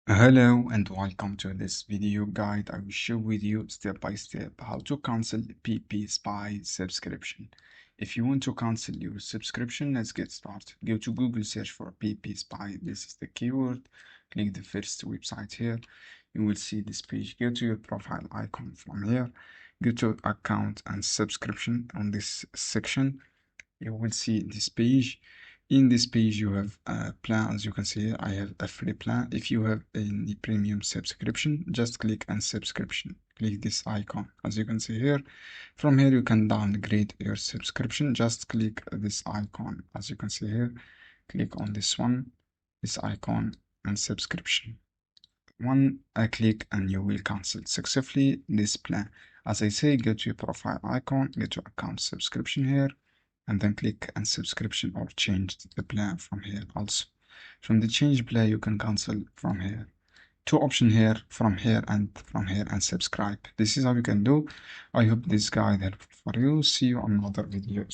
Hello and welcome to this video guide. I will share with you step by step how to cancel PPSPY subscription. If you want to cancel your subscription, let's get started. Go to Google, search for PPSPY. This is the keyword. Click the first website here. You will see this page. Go to your profile icon from here. Go to account and subscription on this section. You will see this page. In this page you have a plan. As you can see here, I have a free plan. If you have any premium subscription, just click on subscription. Click this icon. As you can see here, from here you can downgrade your subscription. Just click this icon. As you can see here, click on this one, this icon, and subscription. One click and you will cancel successfully this plan. As I say, go to your profile icon, go to account subscription here, and then click on subscription or change the plan from here. Also from the change plan you can cancel from here. Two options here, from here and subscribe. This is how you can do. I hope this guide helpful for you. See you on another video.